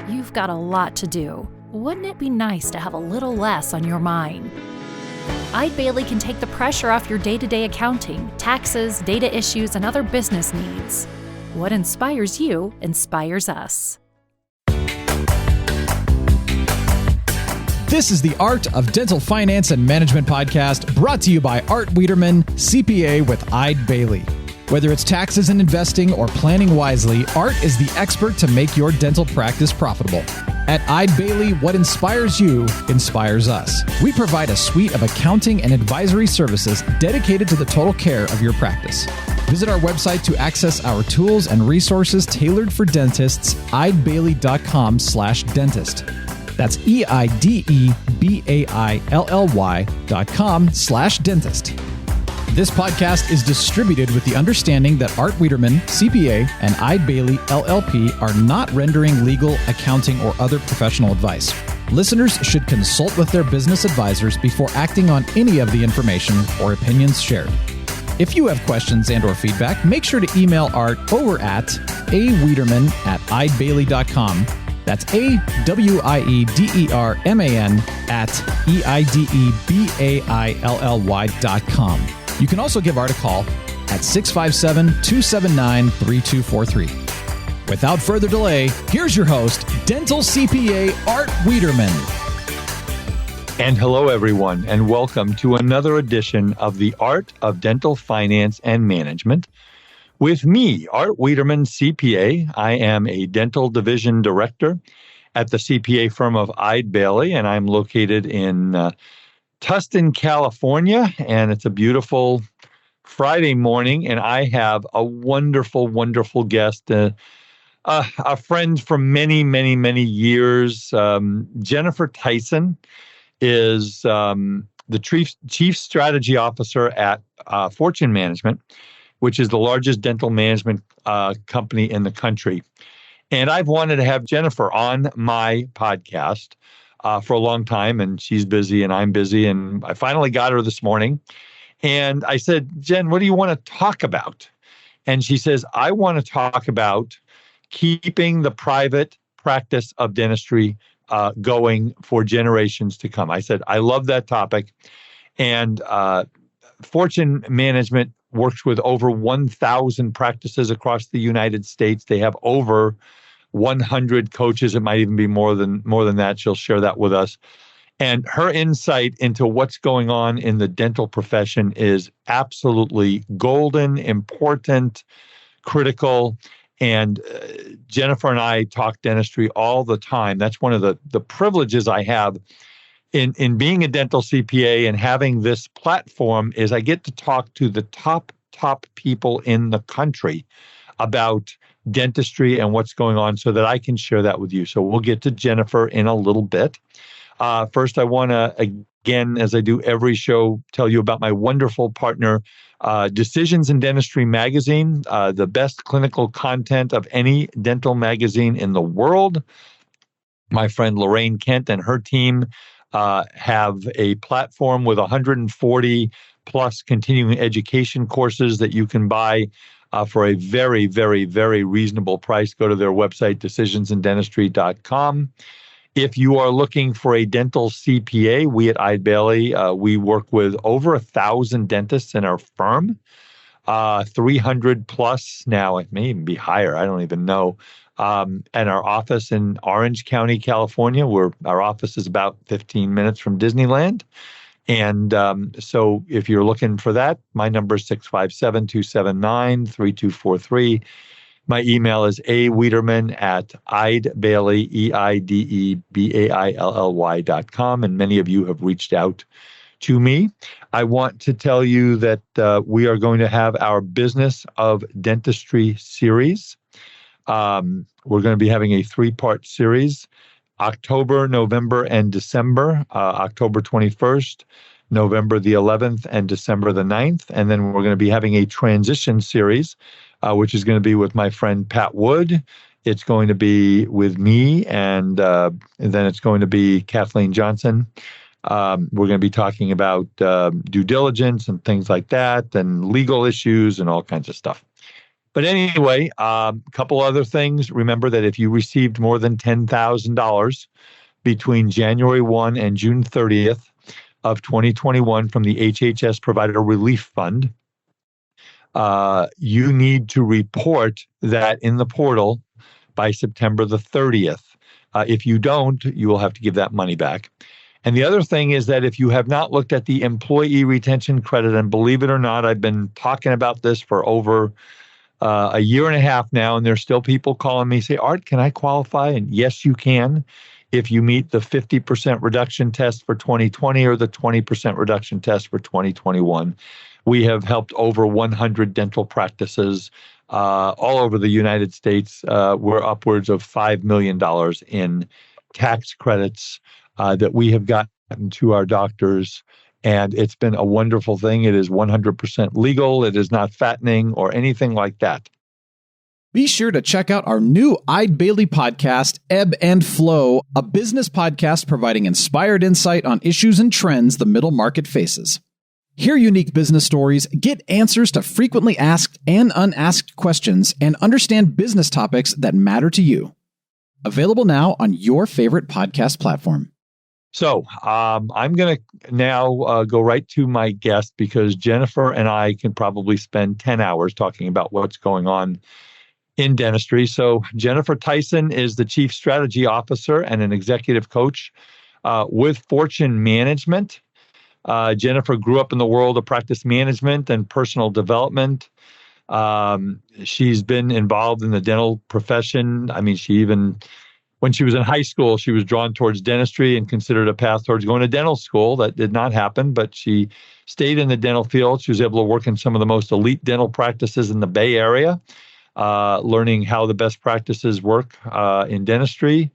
You've got a lot to do. Wouldn't it be nice to have a little less on your mind? Eide Bailly can take the pressure off your day-to-day accounting, taxes, data issues, and other business needs. What inspires you inspires us. This is the Art of Dental Finance and Management podcast, brought to you by Art Wiederman, CPA with Eide Bailly. Whether it's taxes and investing or planning wisely, Art is the expert to make your dental practice profitable. At Eide Bailly, what inspires you inspires us. We provide a suite of accounting and advisory services dedicated to the total care of your practice. Visit our website to access our tools and resources tailored for dentists, eidebailly.com/dentist. That's EIDEBAILLY.com/dentist. This podcast is distributed with the understanding that Art Wiederman, CPA, and Eide Bailly, LLP are not rendering legal, accounting, or other professional advice. Listeners should consult with their business advisors before acting on any of the information or opinions shared. If you have questions and or feedback, make sure to email Art over at awiederman@eidebailly.com. That's AWIEDERMAN at EIDEBAILLY.com. You can also give Art a call at 657-279-3243. Without further delay, here's your host, Dental CPA Art Wiederman. And hello, everyone, and welcome to another edition of the Art of Dental Finance and Management. With me, Art Wiederman, CPA. I am a dental division director at the CPA firm of Eide Bailly, and I'm located in Tustin, California, and it's a beautiful Friday morning, and I have a wonderful, wonderful guest, a friend from many, many, many years. Jennifer Tyson is the chief strategy officer at Fortune Management, which is the largest dental management company in the country. And I've wanted to have Jennifer on my podcast for a long time, and she's busy and I'm busy. And I finally got her this morning. And I said, Jen, what do you want to talk about? And she says, I want to talk about keeping the private practice of dentistry going for generations to come. I said, I love that topic. And Fortune Management works with over 1,000 practices across the United States. They have over 100 coaches. It might even be more than that. She'll share that with us. And her insight into what's going on in the dental profession is absolutely golden, important, critical. And Jennifer and I talk dentistry all the time. That's one of the privileges I have in being a dental CPA and having this platform is I get to talk to the top people in the country about dentistry and what's going on so that I can share that with you. So we'll get to Jennifer in a little bit. First, I want to, again, as I do every show, tell you about my wonderful partner, Decisions in Dentistry magazine, the best clinical content of any dental magazine in the world. My friend Lorraine Kent and her team have a platform with 140 plus continuing education courses that you can buy for a very, very, very reasonable price. Go to their website, decisionsindentistry.com. If you are looking for a dental CPA, we at Eide Bailly, we work with over 1,000 dentists in our firm, 300 plus now. It may even be higher. I don't even know. And our office in Orange County, California, where our office is about 15 minutes from Disneyland. And so if you're looking for that, my number is 657-279-3243. My email is awiederman@eidebailly, EIDEBAILLY.com. And many of you have reached out to me. I want to tell you that we are going to have our Business of Dentistry series. We're going to be having a 3-part series, October, November, and December, October 21st, November the 11th, and December the 9th. And then we're going to be having a transition series, which is going to be with my friend Pat Wood. It's going to be with me, and then it's going to be Kathleen Johnson. We're going to be talking about due diligence and things like that, and legal issues and all kinds of stuff. But anyway, a couple other things. Remember that if you received more than $10,000 between January 1 and June 30th of 2021 from the HHS Provider Relief Fund, you need to report that in the portal by September the 30th. If you don't, you will have to give that money back. And the other thing is that if you have not looked at the employee retention credit, and believe it or not, I've been talking about this for over a year and a half now, and there's still people calling me, say, Art, can I qualify? And yes, you can. If you meet the 50% reduction test for 2020 or the 20% reduction test for 2021. We have helped over 100 dental practices all over the United States. We're upwards of $5 million in tax credits that we have gotten to our doctors. And it's been a wonderful thing. It is 100% legal. It is not fattening or anything like that. Be sure to check out our new Eide Bailly podcast, Ebb and Flow, a business podcast providing inspired insight on issues and trends the middle market faces. Hear unique business stories, get answers to frequently asked and unasked questions, and understand business topics that matter to you. Available now on your favorite podcast platform. So I'm going to now go right to my guest because Jennifer and I can probably spend 10 hours talking about what's going on in dentistry. So Jennifer Tyson is the Chief Strategy Officer and an executive coach with Fortune Management. Jennifer grew up in the world of practice management and personal development. She's been involved in the dental profession. I mean, when she was in high school, she was drawn towards dentistry and considered a path towards going to dental school. That did not happen, but she stayed in the dental field. She was able to work in some of the most elite dental practices in the Bay Area, learning how the best practices work in dentistry.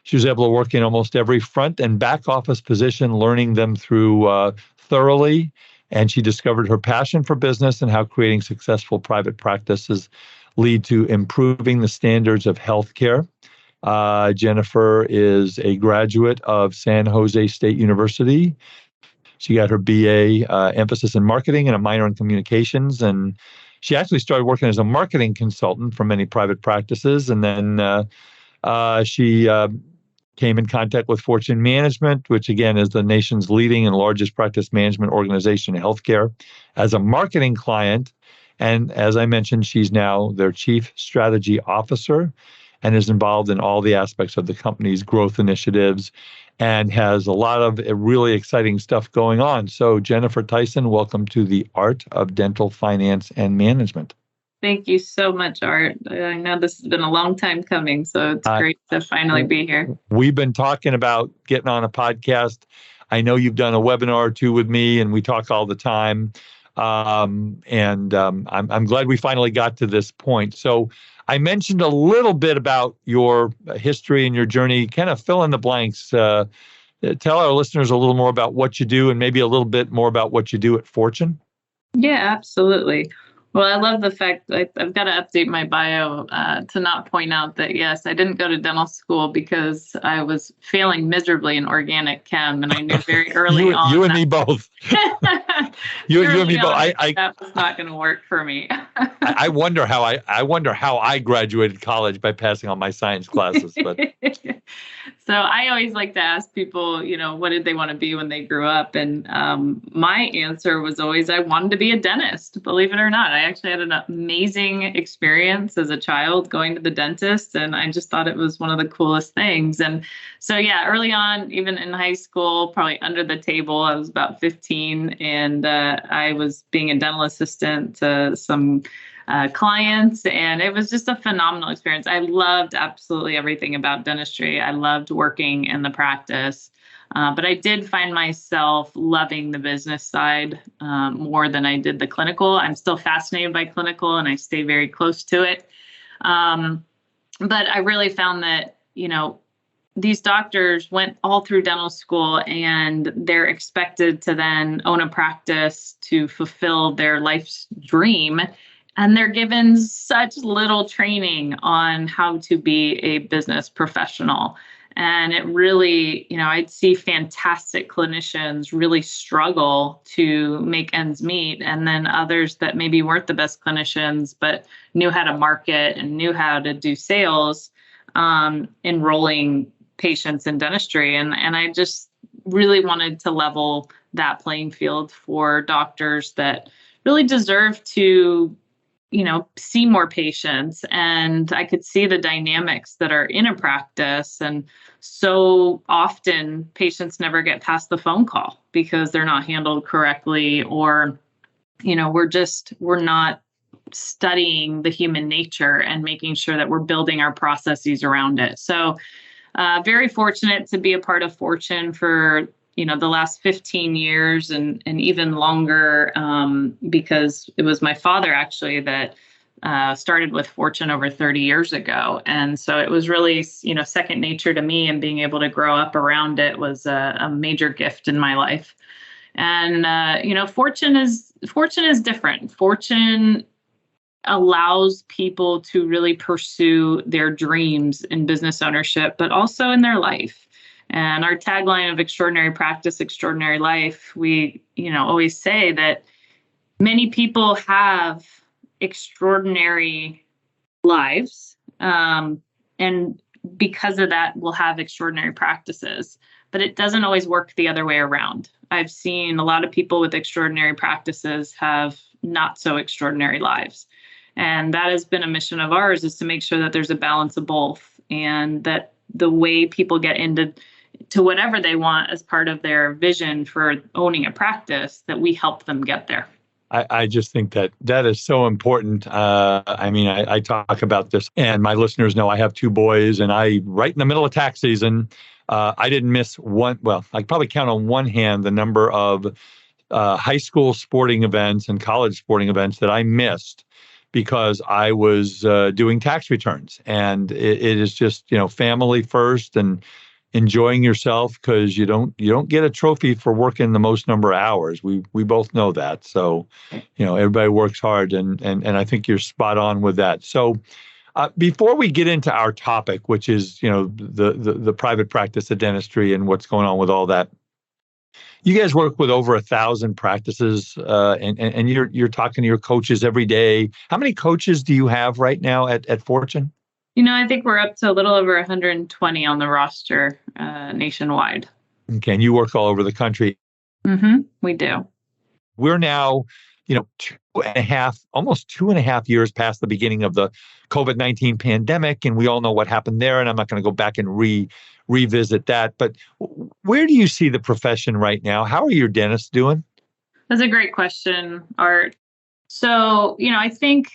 She was able to work in almost every front and back office position, learning them through thoroughly. And she discovered her passion for business and how creating successful private practices lead to improving the standards of healthcare. Jennifer is a graduate of San Jose State University. She got her BA emphasis in marketing and a minor in communications. And she actually started working as a marketing consultant for many private practices. And then she came in contact with Fortune Management, which again is the nation's leading and largest practice management organization in healthcare, as a marketing client. And as I mentioned, she's now their Chief Strategy Officer and is involved in all the aspects of the company's growth initiatives and has a lot of really exciting stuff going on. So Jennifer Tyson, welcome to the Art of Dental Finance and Management. Thank you so much, Art. I know this has been a long time coming, so it's great to finally be here. We've been talking about getting on a podcast. I know you've done a webinar or two with me, and we talk all the time. I'm glad we finally got to this point. So I mentioned a little bit about your history and your journey. Kind of fill in the blanks. Tell our listeners a little more about what you do and maybe a little bit more about what you do at Fortune. Yeah, absolutely. Well, I love the fact that I've got to update my bio to not point out that, yes, I didn't go to dental school because I was failing miserably in organic chem. And I knew very early on. You and me both. you and me both. That was not going to work for me. I wonder how I graduated college by passing all my science classes. But so I always like to ask people, what did they want to be when they grew up? And my answer was always, I wanted to be a dentist, believe it or not. I actually had an amazing experience as a child going to the dentist, and I just thought it was one of the coolest things. And so, yeah, early on, even in high school, probably under the table, I was about 15, and I was being a dental assistant to some clients, and it was just a phenomenal experience. I loved absolutely everything about dentistry. I loved working in the practice. But I did find myself loving the business side more than I did the clinical. I'm still fascinated by clinical and I stay very close to it. But I really found that, these doctors went all through dental school and they're expected to then own a practice to fulfill their life's dream. And they're given such little training on how to be a business professional. And it really, I'd see fantastic clinicians really struggle to make ends meet. And then others that maybe weren't the best clinicians, but knew how to market and knew how to do sales, enrolling patients in dentistry. And I just really wanted to level that playing field for doctors that really deserve to see more patients. And I could see the dynamics that are in a practice. And so often patients never get past the phone call because they're not handled correctly, or, we're not studying the human nature and making sure that we're building our processes around it. So very fortunate to be a part of Fortune for the last 15 years and even longer, because it was my father actually that started with Fortune over 30 years ago. And so it was really, second nature to me, and being able to grow up around it was a major gift in my life. And, Fortune is different. Fortune allows people to really pursue their dreams in business ownership, but also in their life. And our tagline of extraordinary practice, extraordinary life, we, always say that many people have extraordinary lives. And because of that, we'll have extraordinary practices, but it doesn't always work the other way around. I've seen a lot of people with extraordinary practices have not so extraordinary lives. And that has been a mission of ours, is to make sure that there's a balance of both, and that the way people get into whatever they want as part of their vision for owning a practice, that we help them get there. I just think that is so important. I talk about this, and my listeners know I have two boys, and right in the middle of tax season, I didn't miss one. Well, I probably count on one hand the number of high school sporting events and college sporting events that I missed because I was doing tax returns. And it is just, family first and enjoying yourself, because you don't get a trophy for working the most number of hours. We both know that. So, everybody works hard, and I think you're spot on with that. So before we get into our topic, which is, the private practice of dentistry and what's going on with all that, you guys work with over 1,000 practices, and you're talking to your coaches every day. How many coaches do you have right now at Fortune? I think we're up to a little over 120 on the roster nationwide. Okay, and you work all over the country. Mm-hmm, we do. We're now, almost 2.5 years past the beginning of the COVID-19 pandemic, and we all know what happened there. And I'm not going to go back and revisit that. But where do you see the profession right now? How are your dentists doing? That's a great question, Art. So, I think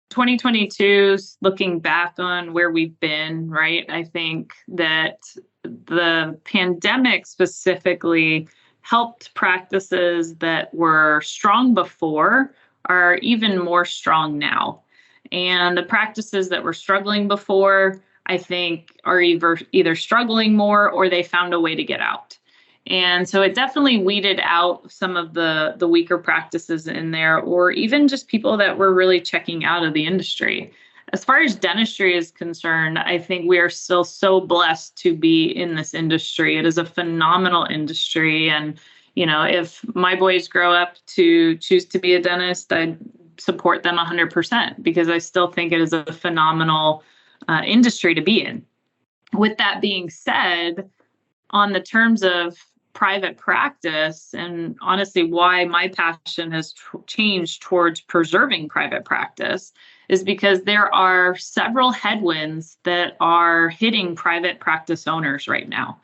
2022, looking back on where we've been, right? I think that the pandemic specifically helped practices that were strong before are even more strong now. And the practices that were struggling before, I think, are either struggling more or they found a way to get out. And so it definitely weeded out some of the weaker practices in there, or even just people that were really checking out of the industry. As far as dentistry is concerned, I think we are still so blessed to be in this industry. It is a phenomenal industry. And, if my boys grow up to choose to be a dentist, I'd support them 100%, because I still think it is a phenomenal industry to be in. With that being said, on the terms of private practice, and honestly why my passion has changed towards preserving private practice, is because there are several headwinds that are hitting private practice owners right now.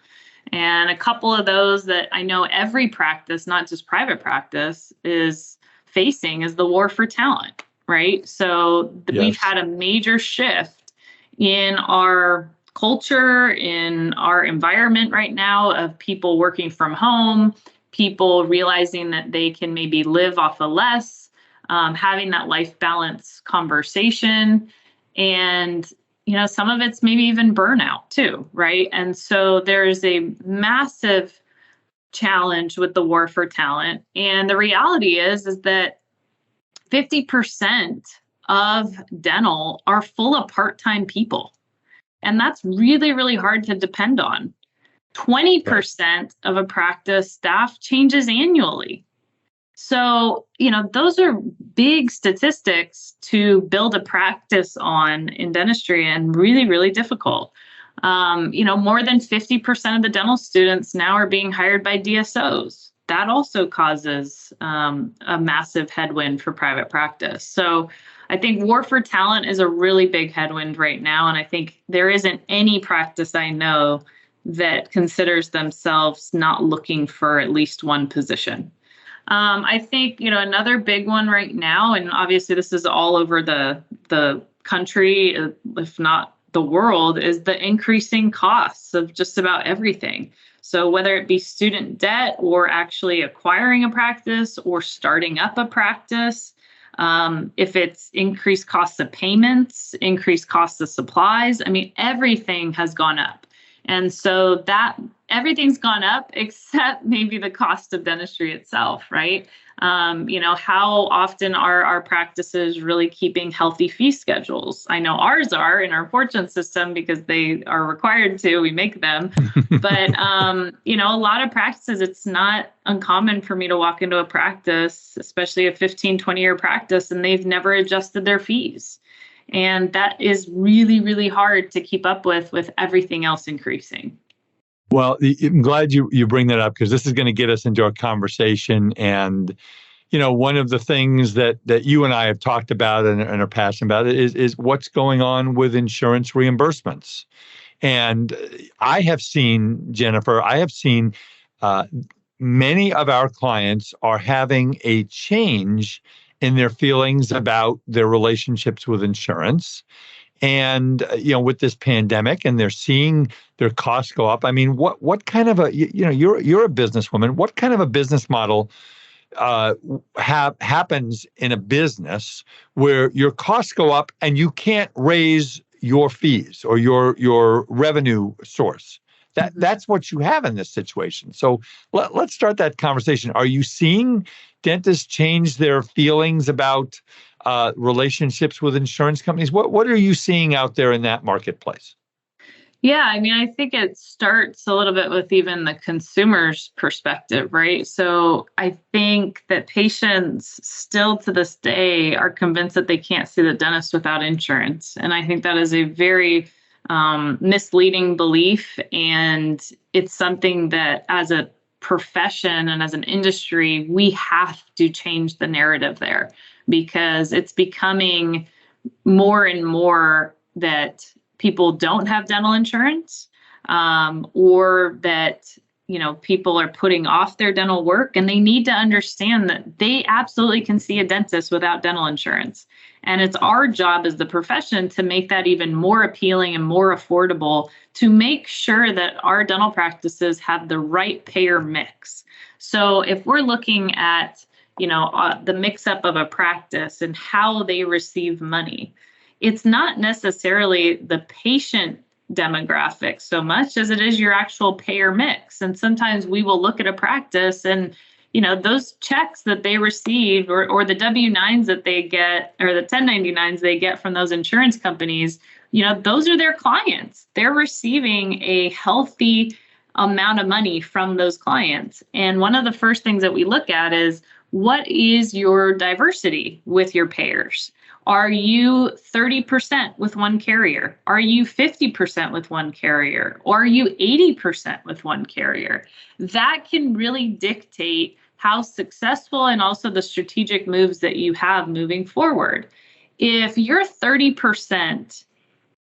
And a couple of those that I know every practice, not just private practice, is facing is the war for talent, right? So yes. We've had a major shift in our culture, in our environment right now, of people working from home, people realizing that they can maybe live off of less, having that life balance conversation. And, some of it's maybe even burnout too, right? And so there's a massive challenge with the war for talent. And the reality is that 50% of dental are full of part-time people. And that's really, really hard to depend on. 20% of a practice staff changes annually. So, those are big statistics to build a practice on in dentistry and really, really difficult. More than 50% of the dental students now are being hired by DSOs. That also causes a massive headwind for private practice. So I think war for talent is a really big headwind right now. And I think there isn't any practice I know that considers themselves not looking for at least one position. I think, another big one right now, and obviously this is all over the country, if not the world, is the increasing costs of just about everything. So whether it be student debt or actually acquiring a practice or starting up a practice, if it's increased costs of payments, increased costs of supplies, everything has gone up. And so that everything's gone up except maybe the cost of dentistry itself, right? How often are our practices really keeping healthy fee schedules? I know ours are in our fortune system because they are required to, we make them. But, a lot of practices, it's not uncommon for me to walk into a practice, especially a 15, 20-year practice, and they've never adjusted their fees. And that is really, really hard to keep up with everything else increasing. Well, I'm glad you bring that up because this is going to get us into a conversation. And, one of the things that you and I have talked about and are passionate about is what's going on with insurance reimbursements. And I have seen, Jennifer, many of our clients are having a change in their feelings about their relationships with insurance. And, with this pandemic, and they're seeing their costs go up. What kind of you're a businesswoman. What kind of a business model happens in a business where your costs go up and you can't raise your fees or your revenue source? That's what you have in this situation. So let's start that conversation. Are you seeing dentists change their feelings about relationships with insurance companies? What are you seeing out there in that marketplace? Yeah, I think it starts a little bit with even the consumer's perspective, right? So I think that patients still to this day are convinced that they can't see the dentist without insurance. And I think that is a very misleading belief. And it's something that as a profession and as an industry, we have to change the narrative there because it's becoming more and more that people don't have dental insurance or that, people are putting off their dental work, and they need to understand that they absolutely can see a dentist without dental insurance. And it's our job as the profession to make that even more appealing and more affordable to make sure that our dental practices have the right payer mix. So if we're looking at, the mix up of a practice and how they receive money, it's not necessarily the patient demographic so much as it is your actual payer mix. And sometimes we will look at a practice and, those checks that they receive or the W-9s that they get or the 1099s they get from those insurance companies, those are their clients. They're receiving a healthy amount of money from those clients. And one of the first things that we look at is, what is your diversity with your payers? Are you 30% with one carrier? Are you 50% with one carrier? Or are you 80% with one carrier? That can really dictate how successful and also the strategic moves that you have moving forward. If you're 30%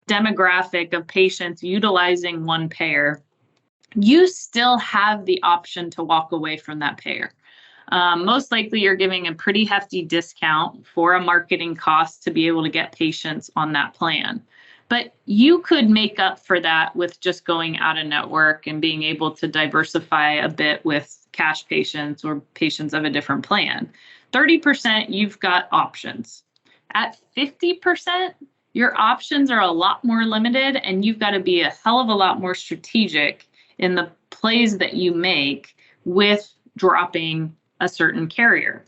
demographic of patients utilizing one payer, you still have the option to walk away from that payer. Most likely you're giving a pretty hefty discount for a marketing cost to be able to get patients on that plan. But you could make up for that with just going out of network and being able to diversify a bit with cash patients or patients of a different plan. 30%, you've got options. At 50%, your options are a lot more limited, and you've got to be a hell of a lot more strategic in the plays that you make with dropping a certain carrier.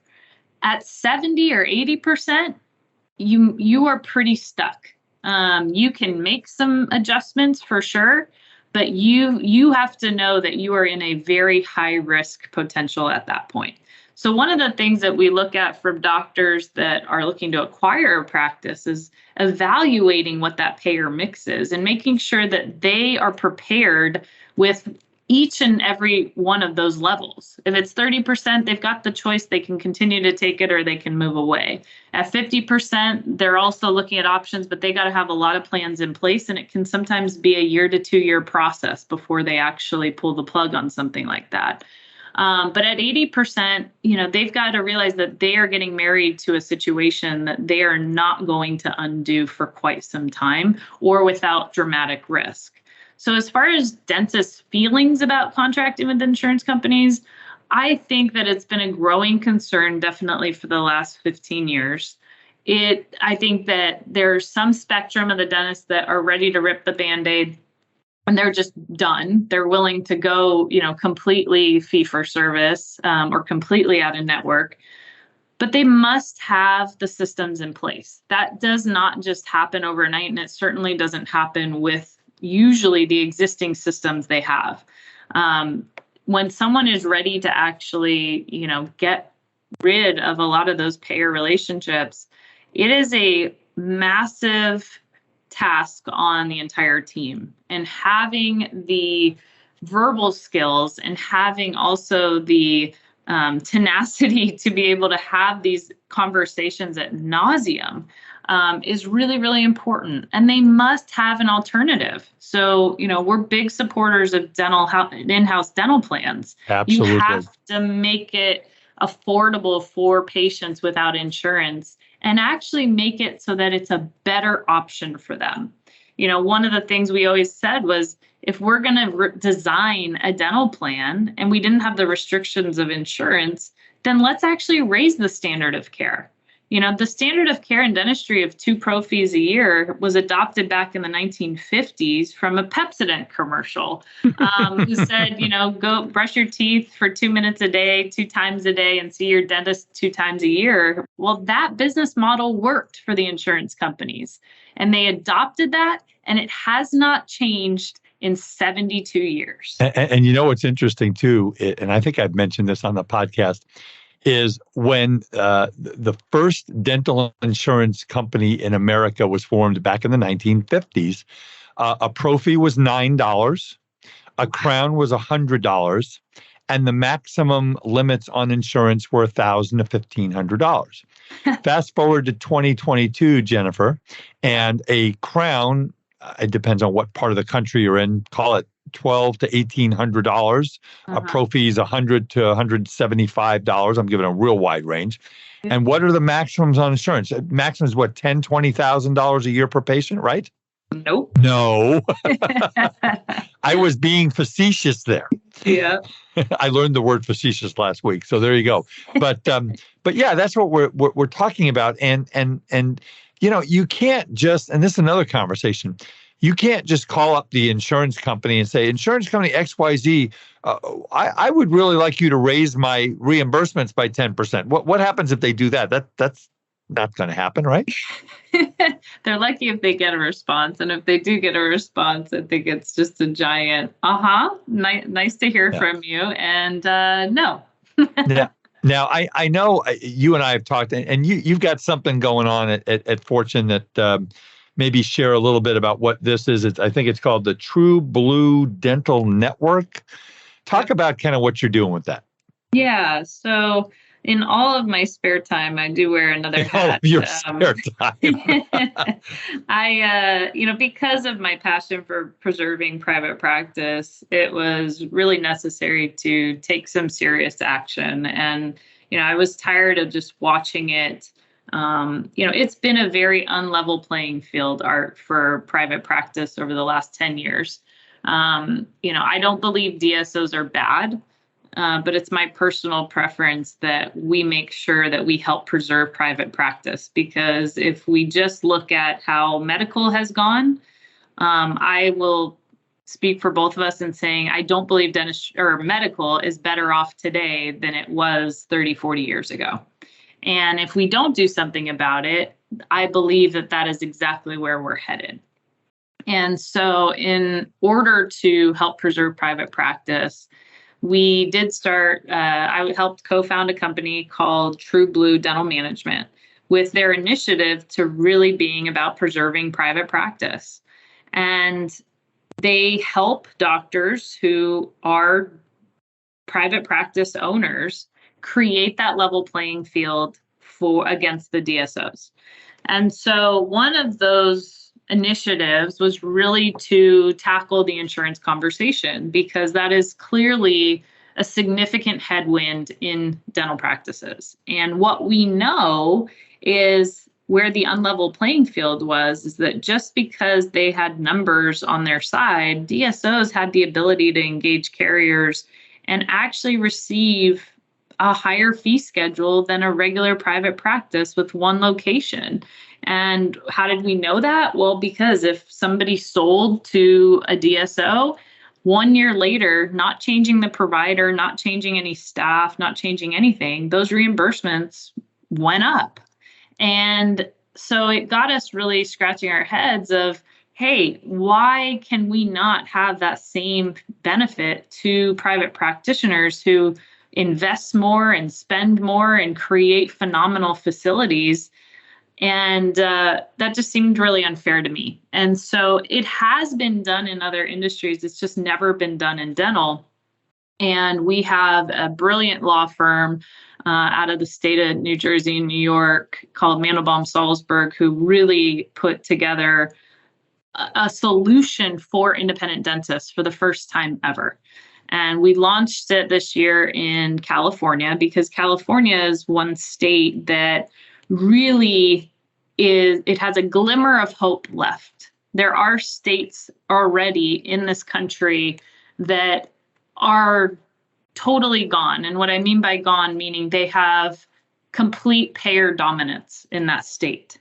At 70 or 80%, you are pretty stuck. You can make some adjustments for sure, but you have to know that you are in a very high risk potential at that point. So one of the things that we look at from doctors that are looking to acquire a practice is evaluating what that payer mix is and making sure that they are prepared with each and every one of those levels. If it's 30%, they've got the choice. They can continue to take it or they can move away. At 50%, they're also looking at options, but they got to have a lot of plans in place. And it can sometimes be a 1 to 2 year process before they actually pull the plug on something like that. But at 80%, they've got to realize that they are getting married to a situation that they are not going to undo for quite some time or without dramatic risk. So as far as dentists' feelings about contracting with insurance companies, I think that it's been a growing concern definitely for the last 15 years. I think that there's some spectrum of the dentists that are ready to rip the Band-Aid and they're just done. They're willing to go, completely fee for service or completely out of network. But they must have the systems in place. That does not just happen overnight, and it certainly doesn't happen with usually the existing systems they have. When someone is ready to actually, get rid of a lot of those payer relationships, it is a massive task on the entire team. And having the verbal skills and having also the tenacity to be able to have these conversations ad nauseum is really, really important. And they must have an alternative. So, we're big supporters of in-house dental plans. Absolutely. You have to make it affordable for patients without insurance and actually make it so that it's a better option for them. One of the things we always said was, if we're going to design a dental plan and we didn't have the restrictions of insurance, then let's actually raise the standard of care. The standard of care in dentistry of 2 pro fees a year was adopted back in the 1950s from a Pepsodent commercial who said, go brush your teeth for 2 minutes a day, 2 times a day, and see your dentist 2 times a year. Well, that business model worked for the insurance companies, and they adopted that, and it has not changed in 72 years. And what's interesting too, and I think I've mentioned this on the podcast, is when the first dental insurance company in America was formed back in the 1950s, a pro fee was $9, a crown was $100, and the maximum limits on insurance were $1,000 to $1,500. Fast forward to 2022, Jennifer, and a crown, it depends on what part of the country you're in, call it $1,200 to $1,800. A pro fee is $100 to $175. I'm giving a real wide range. And what are the maximums on insurance? Maximum is what, $10,000, $20,000 a year per patient, right? Nope. No. I was being facetious there. Yeah. I learned the word facetious last week, so there you go. But yeah, that's what we're talking about. And you can't just, and this is another conversation, you can't just call up the insurance company and say, insurance company XYZ, I would really like you to raise my reimbursements by 10%. What happens if they do that? That's not going to happen, right? They're lucky if they get a response. And if they do get a response, I think it's just a giant, nice to hear from you. And no. Yeah. Now, I know you and I have talked, and you've got something going on at Fortune that maybe share a little bit about what this is. I think it's called the True Blue Dental Network. Talk about kind of what you're doing with that. Yeah. So in all of my spare time, I do wear another hat. All of your spare time. I, because of my passion for preserving private practice, it was really necessary to take some serious action. And, I was tired of just watching it. It's been a very unlevel playing field, Art, for private practice over the last 10 years. I don't believe DSOs are bad. But it's my personal preference that we make sure that we help preserve private practice, because if we just look at how medical has gone, I will speak for both of us in saying I don't believe dentistry or medical is better off today than it was 30, 40 years ago. And if we don't do something about it, I believe that that is exactly where we're headed. And so in order to help preserve private practice, we did start, I helped co-found a company called True Blue Dental Management with their initiative to really being about preserving private practice. And they help doctors who are private practice owners create that level playing field for against the DSOs. And so one of those initiatives was really to tackle the insurance conversation, because that is clearly a significant headwind in dental practices. And what we know is where the unlevel playing field was, is that just because they had numbers on their side, DSOs had the ability to engage carriers and actually receive a higher fee schedule than a regular private practice with one location. And how did we know that? Well, because if somebody sold to a DSO, 1 year later, not changing the provider, not changing any staff, not changing anything, those reimbursements went up. And so it got us really scratching our heads of, hey, why can we not have that same benefit to private practitioners who invest more and spend more and create phenomenal facilities? And that just seemed really unfair to me. And so it has been done in other industries. It's just never been done in dental. And we have a brilliant law firm out of the state of New Jersey and New York called Mandelbaum Salzberg, who really put together a solution for independent dentists for the first time ever. And we launched it this year in California, because California is one state that really it has a glimmer of hope left. There are states already in this country that are totally gone. And what I mean by gone, meaning they have complete payer dominance in that state.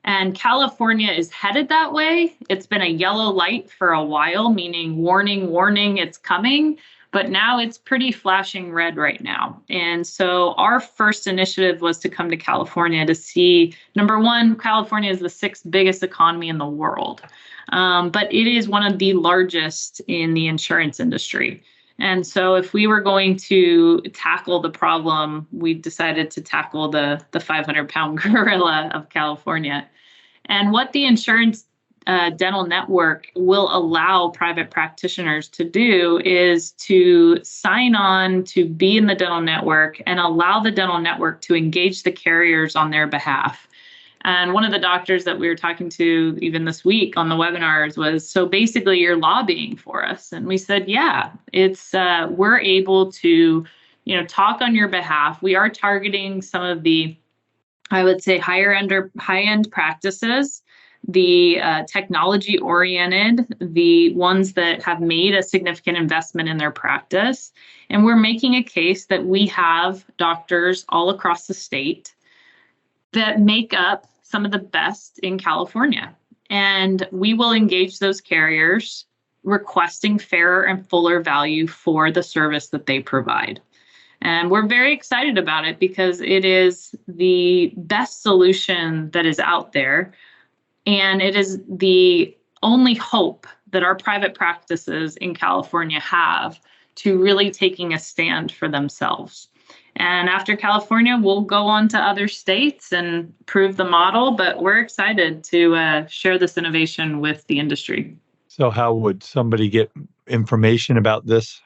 And California is headed that way. It's been a yellow light for a while, meaning warning, warning, it's coming. But now it's pretty flashing red right now. And so our first initiative was to come to California to see, number one, California is the 6th biggest economy in the world. But it is one of the largest in the insurance industry. And so if we were going to tackle the problem, we decided to tackle the 500-pound gorilla of California. And what the insurance dental network will allow private practitioners to do is to sign on to be in the dental network and allow the dental network to engage the carriers on their behalf. And one of the doctors that we were talking to even this week on the webinars was, so basically you're lobbying for us. And we said, yeah, it's we're able to, talk on your behalf. We are targeting some of the, I would say, high-end practices, the technology-oriented, the ones that have made a significant investment in their practice. And we're making a case that we have doctors all across the state that make up some of the best in California. And we will engage those carriers requesting fairer and fuller value for the service that they provide. And we're very excited about it because it is the best solution that is out there. And it is the only hope that our private practices in California have to really taking a stand for themselves. And after California, we'll go on to other states and prove the model, but we're excited to share this innovation with the industry. So how would somebody get information about this?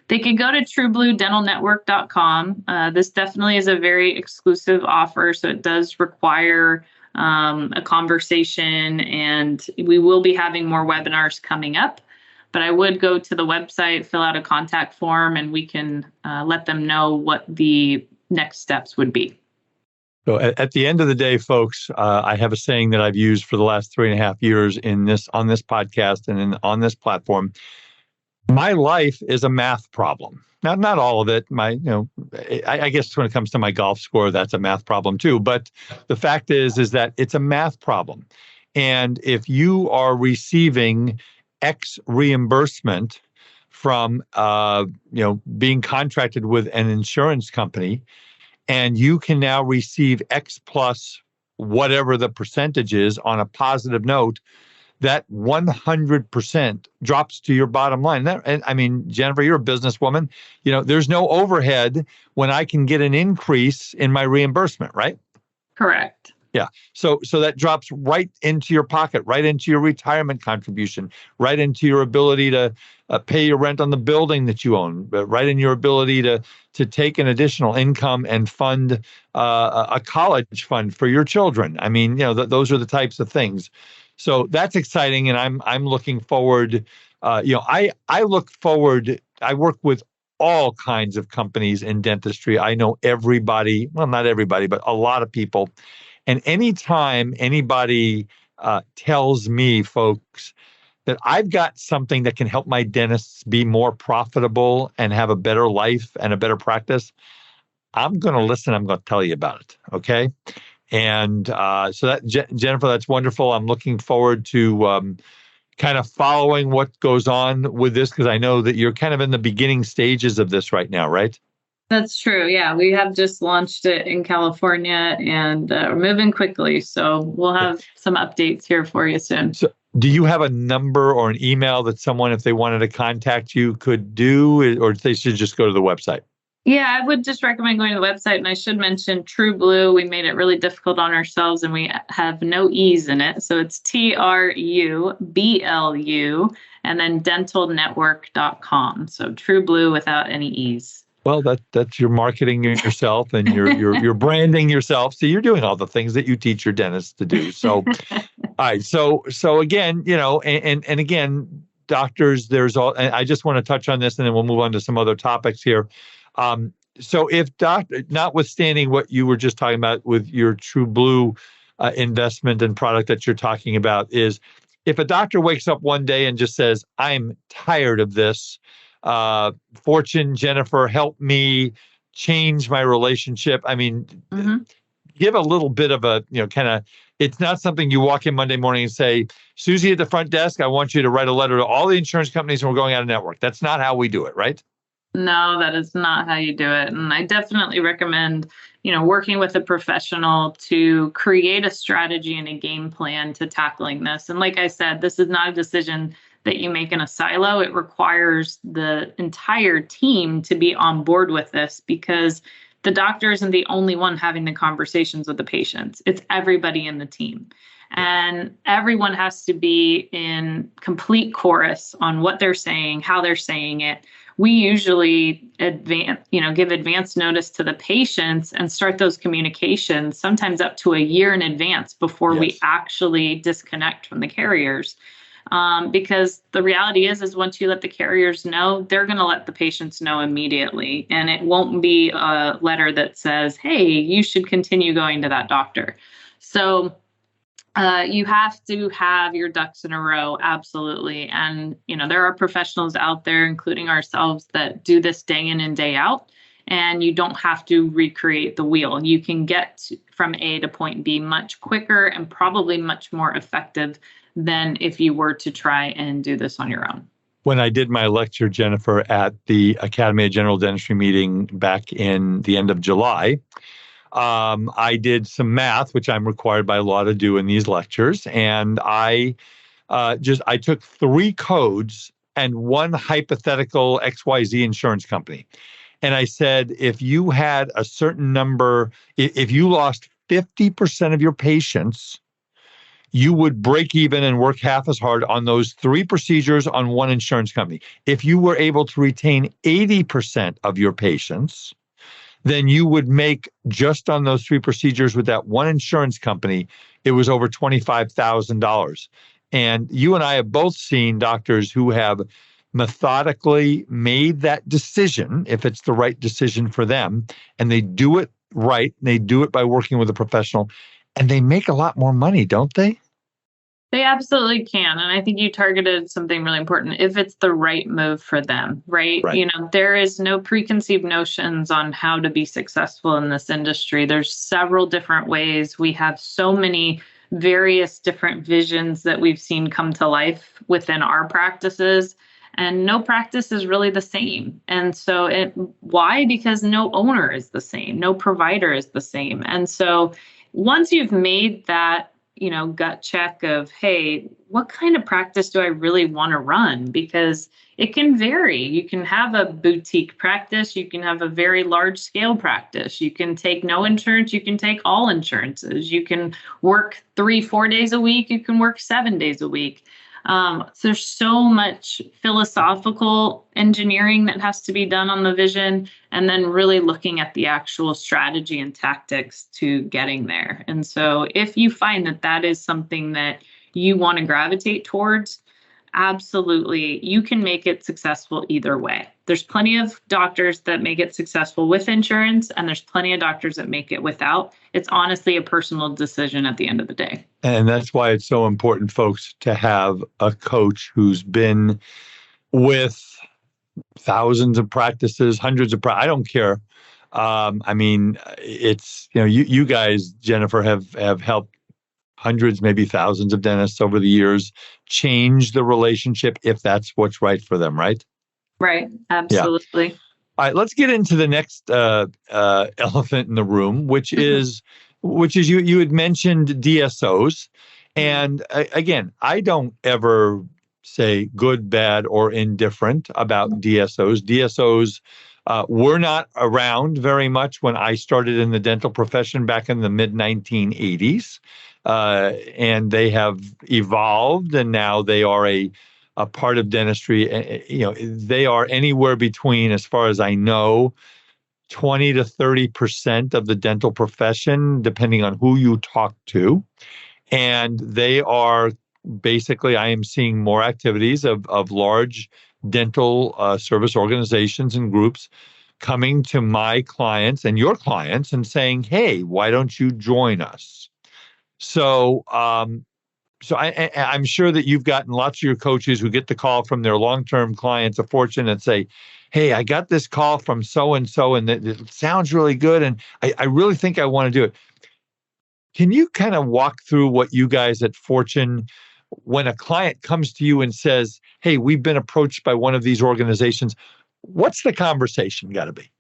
They could go to truebluedentalnetwork.com. This definitely is a very exclusive offer, so it does require a conversation, and we will be having more webinars coming up. But I would go to the website, fill out a contact form, and we can let them know what the next steps would be. So at the end of the day, folks, I have a saying that I've used for the last 3.5 years on this podcast and on this platform. My life is a math problem. Now, not all of it. I guess when it comes to my golf score, that's a math problem too. But the fact is that it's a math problem. And if you are receiving X reimbursement from, being contracted with an insurance company, and you can now receive X plus whatever the percentage is on a positive note, that 100% drops to your bottom line. And I mean, Jennifer, you're a businesswoman. There's no overhead when I can get an increase in my reimbursement, right? Correct. Yeah. So that drops right into your pocket, right into your retirement contribution, right into your ability to pay your rent on the building that you own, right in your ability to take an additional income and fund a college fund for your children. I mean, those are the types of things. So that's exciting, and I'm looking forward. I look forward. I work with all kinds of companies in dentistry. I know everybody. Well, not everybody, but a lot of people. And anytime anybody tells me, folks, that I've got something that can help my dentists be more profitable and have a better life and a better practice, I'm going to listen. I'm going to tell you about it. Okay. And so that, Jennifer, that's wonderful. I'm looking forward to kind of following what goes on with this, because I know that you're kind of in the beginning stages of this right now, right? That's true. Yeah, we have just launched it in California, and we're moving quickly. So we'll have some updates here for you soon. So do you have a number or an email that someone, if they wanted to contact you, could do, or they should just go to the website? Yeah, I would just recommend going to the website. And I should mention True Blue. We made it really difficult on ourselves, and we have no E's in it. So it's TRUBLU and then dentalnetwork.com. So True Blue without any E's. Well, that's your marketing yourself, and you're branding yourself. So you're doing all the things that you teach your dentists to do. So, all right. So again, and again, doctors, there's all. And I just want to touch on this, and then we'll move on to some other topics here. So if notwithstanding what you were just talking about with your True Blue investment and product that you're talking about, is if a doctor wakes up one day and just says, "I'm tired of this. Fortune, Jennifer, help me change my relationship." I mean, give a little bit of a, kind of, it's not something you walk in Monday morning and say, "Susie at the front desk, I want you to write a letter to all the insurance companies and we're going out of network." That's not how we do it, right? No, that is not how you do it. And I definitely recommend, working with a professional to create a strategy and a game plan to tackling this. And like I said, this is not a decision that you make in a silo. It requires the entire team to be on board with this, because the doctor isn't the only one having the conversations with the patients. It's everybody in the team. And everyone has to be in complete chorus on what they're saying, how they're saying it. We usually give advance notice to the patients and start those communications sometimes up to a year in advance before we actually disconnect from the carriers. Because the reality is once you let the carriers know, they're going to let the patients know immediately. And it won't be a letter that says, "Hey, you should continue going to that doctor." So you have to have your ducks in a row. Absolutely. And, there are professionals out there, including ourselves, that do this day in and day out. And you don't have to recreate the wheel. You can get from A to point B much quicker and probably much more effective than if you were to try and do this on your own. When I did my lecture, Jennifer, at the Academy of General Dentistry meeting back in the end of July, I did some math, which I'm required by law to do in these lectures. And I took 3 codes and one hypothetical XYZ insurance company. And I said, if you had a certain number, if you lost 50% of your patients, you would break even and work half as hard on those 3 procedures on one insurance company. If you were able to retain 80% of your patients, then you would make, just on those 3 procedures with that one insurance company, it was over $25,000. And you and I have both seen doctors who have methodically made that decision, if it's the right decision for them, and they do it right, and they do it by working with a professional, and they make a lot more money, don't they? They absolutely can. And I think you targeted something really important. If it's the right move for them, right? There is no preconceived notions on how to be successful in this industry. There's several different ways. We have so many various different visions that we've seen come to life within our practices. And no practice is really the same. And so why? Because no owner is the same. No provider is the same. And so once you've made that, gut check of, hey, what kind of practice do I really want to run? Because it can vary. You can have a boutique practice. You can have a very large scale practice. You can take no insurance. You can take all insurances. You can work 3-4 days a week. You can work 7 days a week. So there's so much philosophical engineering that has to be done on the vision, and then really looking at the actual strategy and tactics to getting there. And so if you find that that is something that you want to gravitate towards, absolutely, you can make it successful either way. There's plenty of doctors that make it successful with insurance, and there's plenty of doctors that make it without. It's honestly a personal decision at the end of the day. And that's why it's so important, folks, to have a coach who's been with thousands of practices, hundreds of I don't care. I mean, it's, you guys, Jennifer, have helped hundreds, maybe thousands of dentists over the years change the relationship if that's what's right for them, right? Right. Absolutely. Yeah. All right, let's get into the next elephant in the room, which is you had mentioned DSOs. And again, I don't ever say good, bad, or indifferent about DSOs. DSOs were not around very much when I started in the dental profession back in the mid-1980s. And they have evolved, and now they are a part of dentistry. They are anywhere between, as far as I know, 20 to 30% of the dental profession, depending on who you talk to. And they are basically, I am seeing more activities of large dental service organizations and groups coming to my clients and your clients and saying, hey, why don't you join us? So I'm sure that you've gotten lots of your coaches who get the call from their long-term clients of Fortune and say, hey, I got this call from so-and-so, and it sounds really good, and I really think I want to do it. Can you kind of walk through what you guys at Fortune, when a client comes to you and says, hey, we've been approached by one of these organizations, what's the conversation got to be?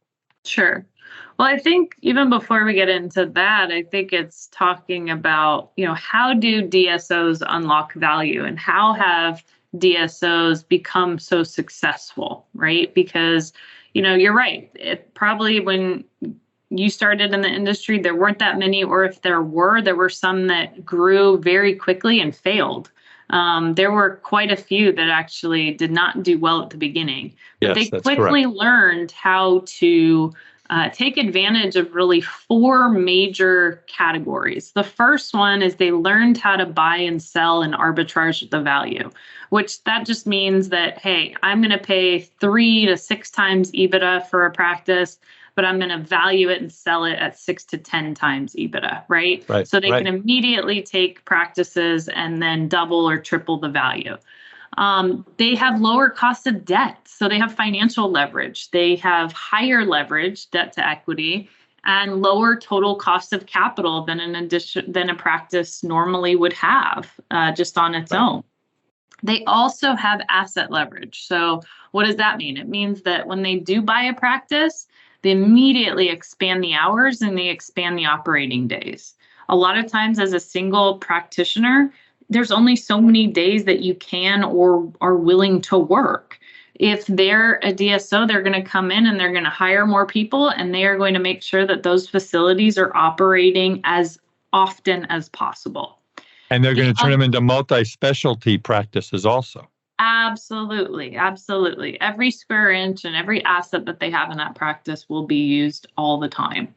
Sure. Well, I think even before we get into that, I think it's talking about, how do DSOs unlock value, and how have DSOs become so successful, right? Because, you're right. It probably, when you started in the industry, there weren't that many, or if there were some that grew very quickly and failed. There were quite a few that actually did not do well at the beginning. But yes, they quickly learned how to take advantage of really 4 major categories. The first one is they learned how to buy and sell and arbitrage the value, which that just means that, hey, I'm going to pay 3 to 6 times EBITDA for a practice, but I'm going to value it and sell it at 6 to 10 times EBITDA, right? So they can immediately take practices and then double or triple the value. They have lower cost of debt. So they have financial leverage. They have higher leverage, debt to equity, and lower total cost of capital than a practice normally would have just on its own. They also have asset leverage. So what does that mean? It means that when they do buy a practice, they immediately expand the hours and they expand the operating days. A lot of times as a single practitioner, there's only so many days that you can or are willing to work. If they're a DSO, they're going to come in and they're going to hire more people, and they are going to make sure that those facilities are operating as often as possible. And they're going to turn them into multi-specialty practices also. Absolutely. Absolutely. Every square inch and every asset that they have in that practice will be used all the time.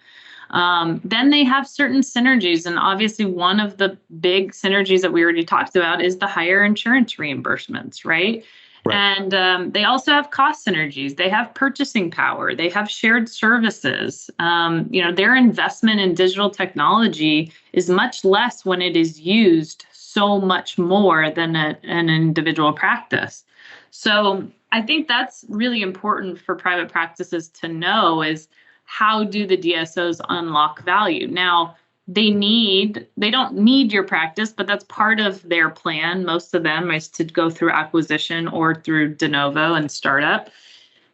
Then they have certain synergies. And obviously, one of the big synergies that we already talked about is the higher insurance reimbursements, right? And they also have cost synergies. They have purchasing power. They have shared services. Their investment in digital technology is much less when it is used so much more than an individual practice. So I think that's really important for private practices to know, is how do the DSOs unlock value? Now, they don't need your practice, but that's part of their plan. Most of them is to go through acquisition or through de novo and startup.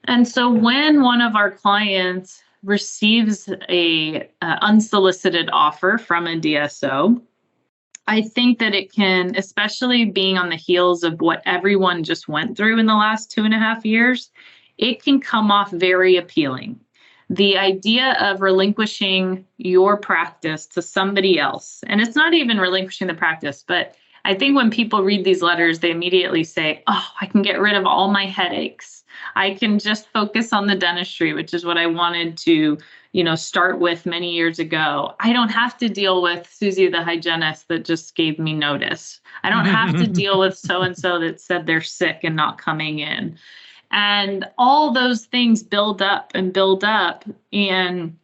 And so when one of our clients receives a unsolicited offer from a DSO, I think that it can, especially being on the heels of what everyone just went through in the last 2.5 years, it can come off very appealing. The idea of relinquishing your practice to somebody else, and it's not even relinquishing the practice, but I think when people read these letters, they immediately say, oh, I can get rid of all my headaches. I can just focus on the dentistry, which is what I wanted to, start with many years ago. I don't have to deal with Susie, the hygienist, that just gave me notice. I don't have to deal with so-and-so that said they're sick and not coming in. And all those things build up and build up. And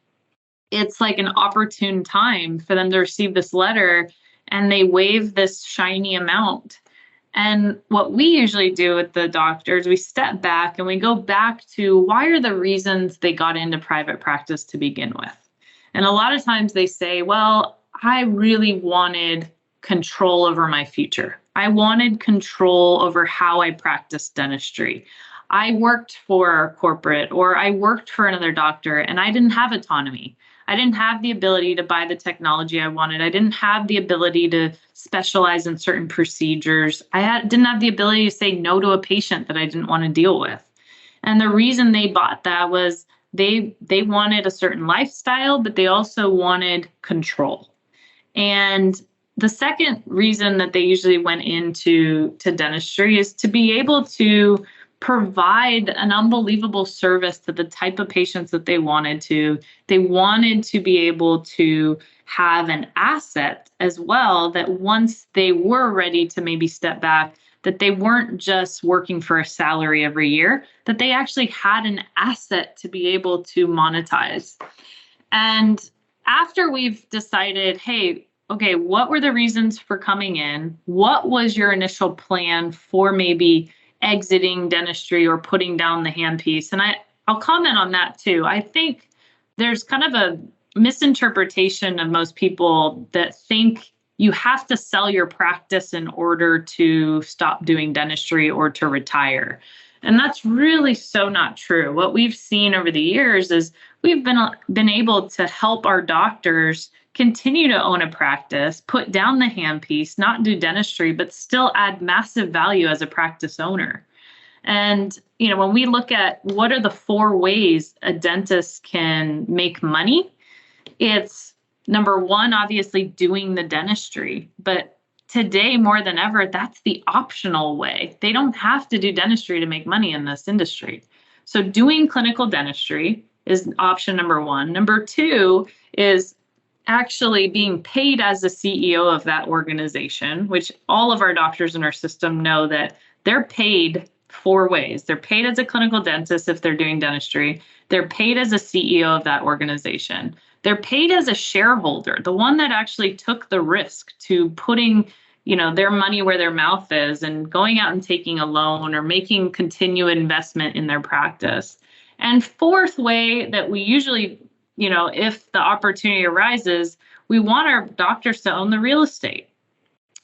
it's like an opportune time for them to receive this letter, and they waive this shiny amount. And what we usually do with the doctors, we step back and we go back to why are the reasons they got into private practice to begin with. And a lot of times they say, well, I really wanted control over my future. I wanted control over how I practiced dentistry. I worked for corporate, or I worked for another doctor, and I didn't have autonomy. I didn't have the ability to buy the technology I wanted. I didn't have the ability to specialize in certain procedures. Didn't have the ability to say no to a patient that I didn't want to deal with. And the reason they bought that was they wanted a certain lifestyle, but they also wanted control. And the second reason that they usually went into dentistry is to be able to provide an unbelievable service to the type of patients that they wanted to. They wanted to be able to have an asset as well, that once they were ready to maybe step back, that they weren't just working for a salary every year, that they actually had an asset to be able to monetize. And after we've decided, hey, okay, what were the reasons for coming in? What was your initial plan for maybe exiting dentistry or putting down the handpiece? And I'll comment on that too. I think there's kind of a misinterpretation of most people that think you have to sell your practice in order to stop doing dentistry or to retire. And that's really so not true. What we've seen over the years is we've been able to help our doctors continue to own a practice, put down the handpiece, not do dentistry, but still add massive value as a practice owner. And, when we look at what are the 4 ways a dentist can make money, it's number 1, obviously doing the dentistry. But today, more than ever, that's the optional way. They don't have to do dentistry to make money in this industry. So doing clinical dentistry is option number 1. Number 2 is actually being paid as the CEO of that organization, which all of our doctors in our system know that they're paid 4 ways. They're paid as a clinical dentist if they're doing dentistry. They're paid as a CEO of that organization. They're paid as a shareholder, the one that actually took the risk to putting, their money where their mouth is and going out and taking a loan or making continued investment in their practice. And 4th way that we usually, if the opportunity arises, we want our doctors to own the real estate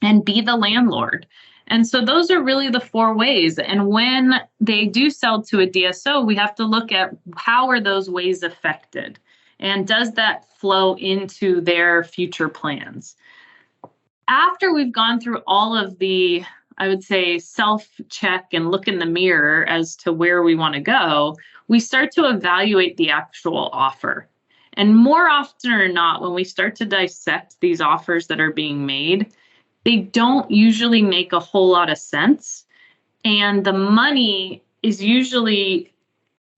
and be the landlord. And so those are really the 4 ways. And when they do sell to a DSO, we have to look at how are those ways affected? And does that flow into their future plans? After we've gone through all of the, I would say, self-check and look in the mirror as to where we want to go, we start to evaluate the actual offer. And more often or not, when we start to dissect these offers that are being made, they don't usually make a whole lot of sense. And the money is usually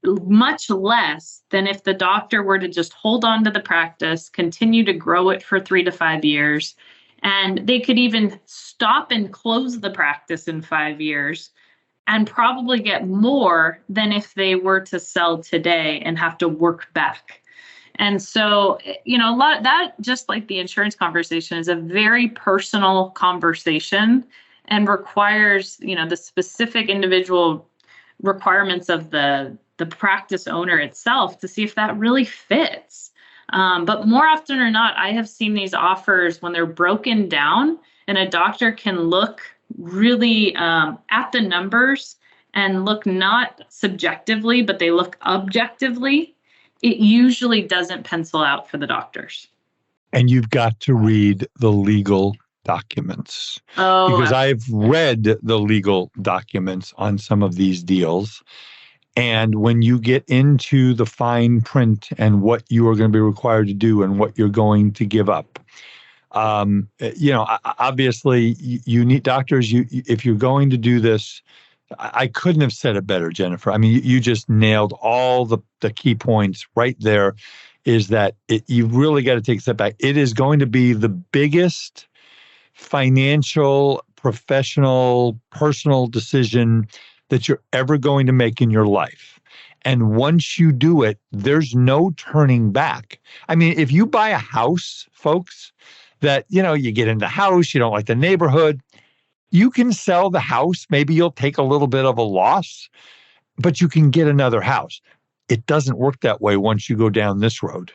much less than if the doctor were to just hold on to the practice, continue to grow it for 3 to 5 years, and they could even stop and close the practice in 5 years and probably get more than if they were to sell today and have to work back. And so, a lot that, just like the insurance conversation, is a very personal conversation and requires, the specific individual requirements of the practice owner itself to see if that really fits. But more often or not, I have seen these offers when they're broken down and a doctor can look really at the numbers and look not subjectively, but they look objectively. it usually doesn't pencil out for the doctors. And you've got to read the legal documents. Oh, because I've read the legal documents on some of these deals. And when you get into the fine print and what you are going to be required to do and what you're going to give up, obviously you need doctors. If you're going to do this, I couldn't have said it better, Jennifer. I mean, you just nailed all the key points right there. Is that you really got to take a step back. It is going to be the biggest financial, professional, personal decision that you're ever going to make in your life. And once you do it, there's no turning back. I mean, if you buy a house, folks, that, you get in the house, you don't like the neighborhood, you can sell the house. Maybe you'll take a little bit of a loss, but you can get another house. It doesn't work that way once you go down this road.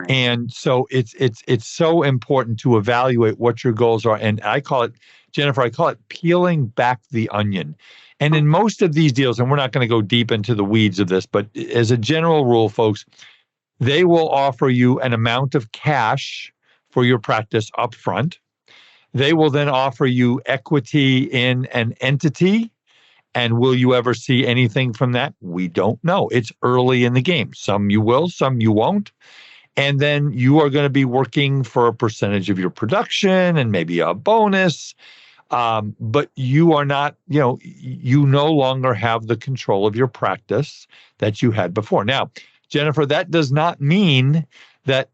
And so it's so important to evaluate what your goals are. And I call it, Jennifer, peeling back the onion. And in most of these deals, and we're not going to go deep into the weeds of this, but as a general rule, folks, they will offer you an amount of cash for your practice up front. They will then offer you equity in an entity. And will you ever see anything from that? We don't know. It's early in the game. Some you will, some you won't. And then you are going to be working for a percentage of your production and maybe a bonus. But you are not, you no longer have the control of your practice that you had before. Now, Jennifer, that does not mean that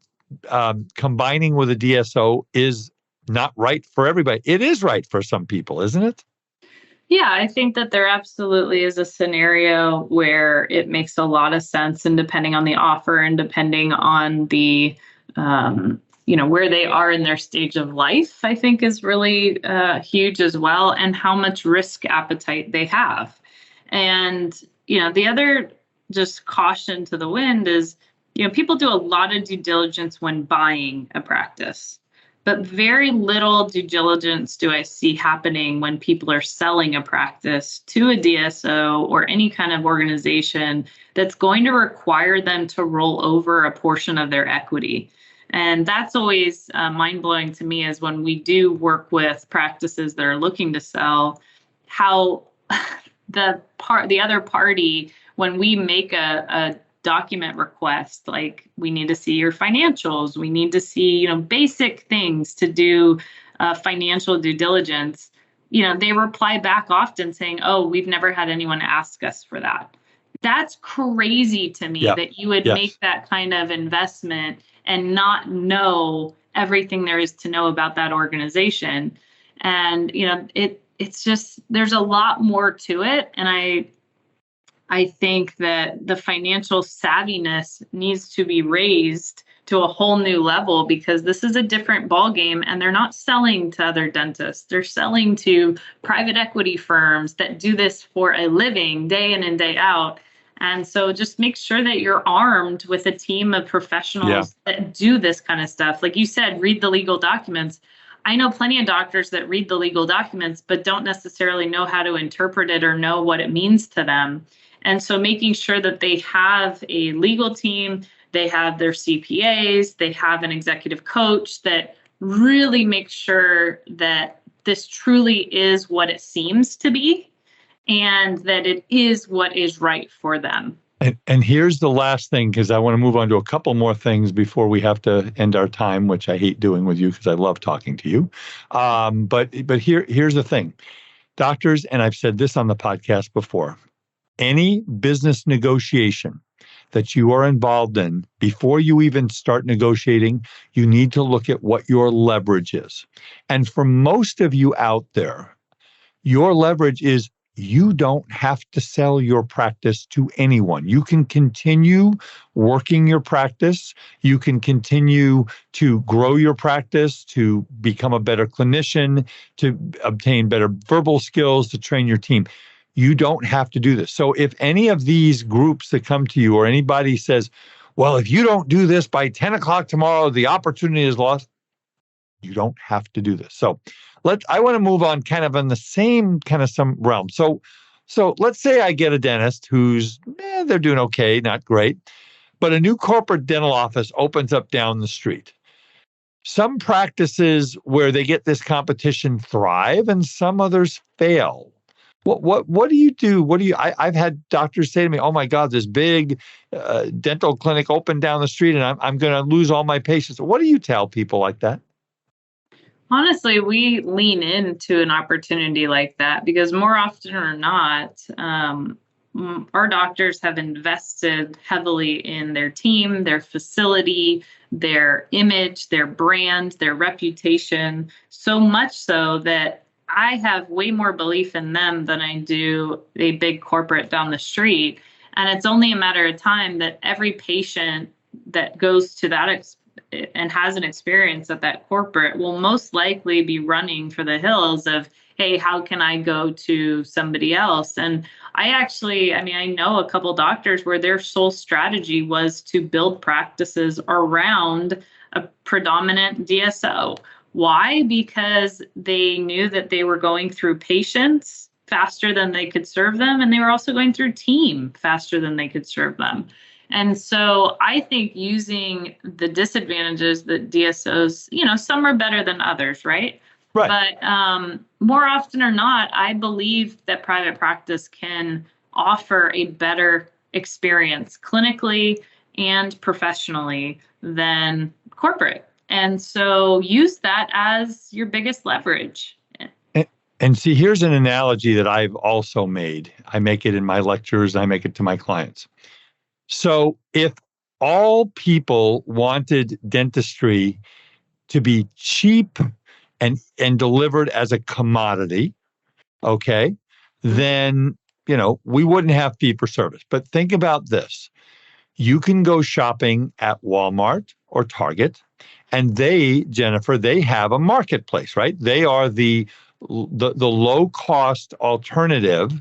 combining with a DSO is not right for everybody. It is right for some people, isn't it? Yeah, I think that there absolutely is a scenario where it makes a lot of sense, and depending on the offer and depending on the, where they are in their stage of life, I think is really huge as well, and how much risk appetite they have. And, the other just caution to the wind is, people do a lot of due diligence when buying a practice. But very little due diligence do I see happening when people are selling a practice to a DSO or any kind of organization that's going to require them to roll over a portion of their equity. And that's always mind-blowing to me, is when we do work with practices that are looking to sell, how the other party, when we make a document request, like we need to see your financials, we need to see, basic things to do financial due diligence, they reply back often saying, oh, we've never had anyone ask us for that. That's crazy to me, that you would make that kind of investment and not know everything there is to know about that organization. And, it's just, there's a lot more to it. And I think that the financial savviness needs to be raised to a whole new level, because this is a different ballgame, and they're not selling to other dentists. They're selling to private equity firms that do this for a living, day in and day out. And so just make sure that you're armed with a team of professionals that do this kind of stuff. Like you said, read the legal documents. I know plenty of doctors that read the legal documents, but don't necessarily know how to interpret it or know what it means to them. And so making sure that they have a legal team, they have their CPAs, they have an executive coach that really makes sure that this truly is what it seems to be, and that it is what is right for them. And here's the last thing, because I want to move on to a couple more things before we have to end our time, which I hate doing with you because I love talking to you. But here's the thing. Doctors, and I've said this on the podcast before, any business negotiation that you are involved in, before you even start negotiating, you need to look at what your leverage is. And for most of you out there, your leverage is you don't have to sell your practice to anyone. You can continue working your practice. You can continue to grow your practice, to become a better clinician, to obtain better verbal skills, to train your team. You don't have to do this. So if any of these groups that come to you or anybody says, well, if you don't do this by 10 o'clock tomorrow, the opportunity is lost, you don't have to do this. So I want to move on kind of in the same kind of some realm. So let's say I get a dentist who's, they're doing okay, not great, but a new corporate dental office opens up down the street. Some practices where they get this competition thrive and some others fail. What do you do? I've had doctors say to me, "Oh my God, this big dental clinic opened down the street, and I'm going to lose all my patients." What do you tell people like that? Honestly, we lean into an opportunity like that because more often or not, our doctors have invested heavily in their team, their facility, their image, their brand, their reputation, so much so that I have way more belief in them than I do a big corporate down the street. And it's only a matter of time that every patient that goes to that and has an experience at that corporate will most likely be running for the hills of, hey, how can I go to somebody else? And I know a couple doctors where their sole strategy was to build practices around a predominant DSO. Why? Because they knew that they were going through patients faster than they could serve them, and they were also going through team faster than they could serve them. And so I think using the disadvantages that DSOs, some are better than others, right? Right. But more often or not, I believe that private practice can offer a better experience clinically and professionally than corporate. And so use that as your biggest leverage. And see, here's an analogy that I've also made. I make it in my lectures, I make it to my clients. So if all people wanted dentistry to be cheap and delivered as a commodity, okay, then, we wouldn't have fee for service. But think about this. You can go shopping at Walmart or Target, and Jennifer, they have a marketplace, right? They are the low cost alternative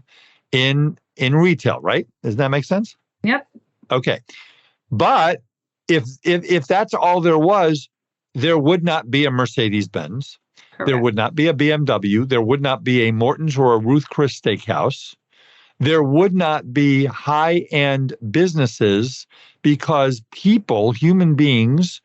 in retail, right? Does that make sense? Yep. Okay. But if that's all there was, there would not be a Mercedes-Benz. Correct. There would not be a BMW. There would not be a Morton's or a Ruth Chris Steakhouse. There would not be high-end businesses because people, human beings,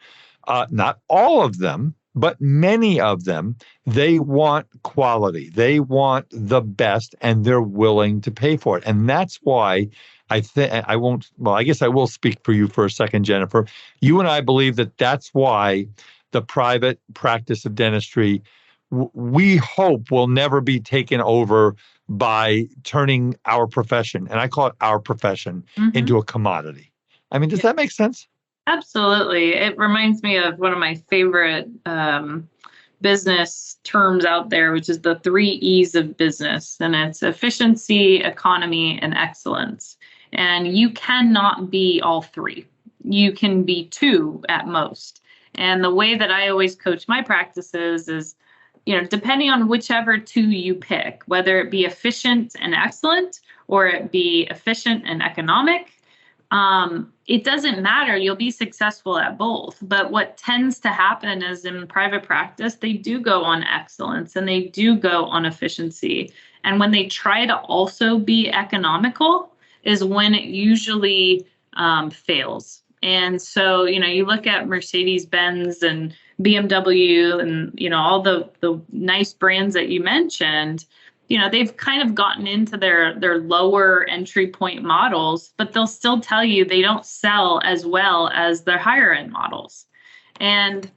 not all of them, but many of them, they want quality. They want the best, and they're willing to pay for it. And that's why I guess I will speak for you for a second, Jennifer. You and I believe that that's why the private practice of dentistry, we hope, will never be taken over by turning our profession, and I call it our profession, into a commodity. I mean, does that make sense? Absolutely. It reminds me of one of my favorite business terms out there, which is the 3 E's of business. And it's efficiency, economy, and excellence. And you cannot be all 3. You can be 2 at most. And the way that I always coach my practices is, depending on whichever 2 you pick, whether it be efficient and excellent or it be efficient and economic, it doesn't matter. You'll be successful at both. But what tends to happen is in private practice, they do go on excellence and they do go on efficiency. And when they try to also be economical is when it usually fails. And so, you look at Mercedes-Benz and BMW and, all the nice brands that you mentioned, they've kind of gotten into their lower entry point models, but they'll still tell you they don't sell as well as their higher end models. And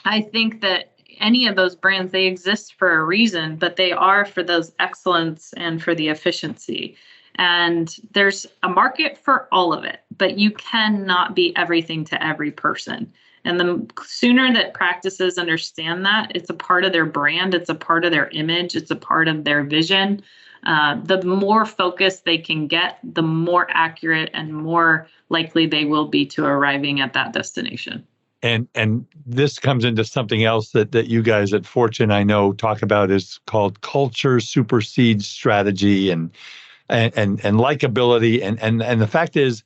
I think that any of those brands, they exist for a reason, but they are for those excellence and for the efficiency. And there's a market for all of it, but you cannot be everything to every person. And the sooner that practices understand that, it's a part of their brand, it's a part of their image, it's a part of their vision, the more focused they can get, the more accurate and more likely they will be to arriving at that destination. And this comes into something else that you guys at Fortune, I know, talk about, is called culture supersedes strategy and likability. And the fact is,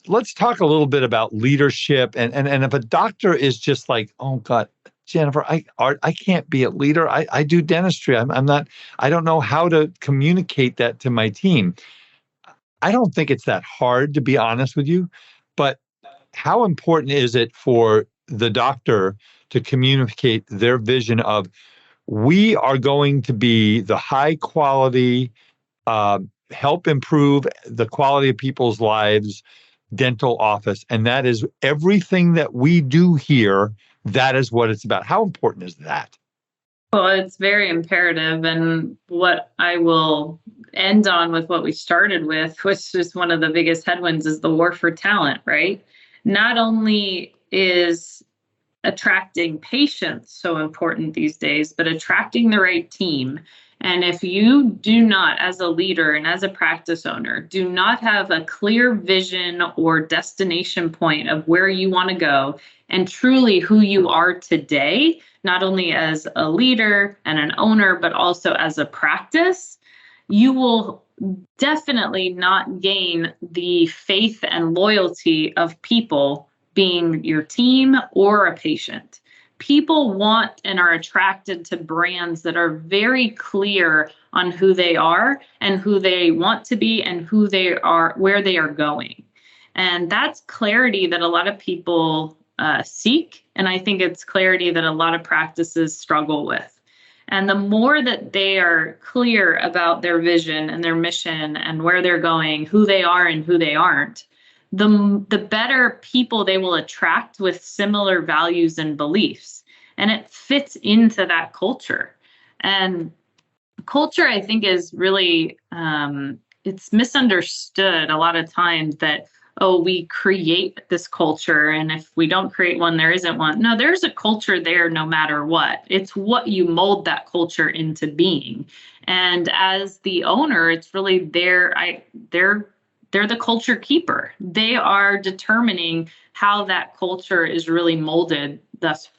let's talk a little bit about leadership. And if a doctor is just like, oh God, Jennifer, I can't be a leader. I do dentistry. I don't know how to communicate that to my team. I don't think it's that hard, to be honest with you. But how important is it for the doctor to communicate their vision of, we are going to be the high quality, help improve the quality of people's lives dental office, and that is everything that we do here. That is what it's about. How important is that? Well, it's very imperative. And what I will end on with what we started with, which is one of the biggest headwinds, is the war for talent, right? Not only is attracting patients so important these days, but attracting the right team. And if you do not, as a leader and as a practice owner, do not have a clear vision or destination point of where you want to go and truly who you are today, not only as a leader and an owner, but also as a practice, you will definitely not gain the faith and loyalty of people, being your team or a patient. People want and are attracted to brands that are very clear on who they are and who they want to be and who they are, where they are going. And that's clarity that a lot of people seek. And I think it's clarity that a lot of practices struggle with. And the more that they are clear about their vision and their mission and where they're going, who they are and who they aren't, the better people they will attract with similar values and beliefs. And it fits into that culture. And culture, I think, is really, it's misunderstood a lot of times that, oh, we create this culture, and if we don't create one, there isn't one. No, there's a culture there no matter what. It's what you mold that culture into being. And as the owner, it's really they're the culture keeper. They are determining how that culture is really molded thus,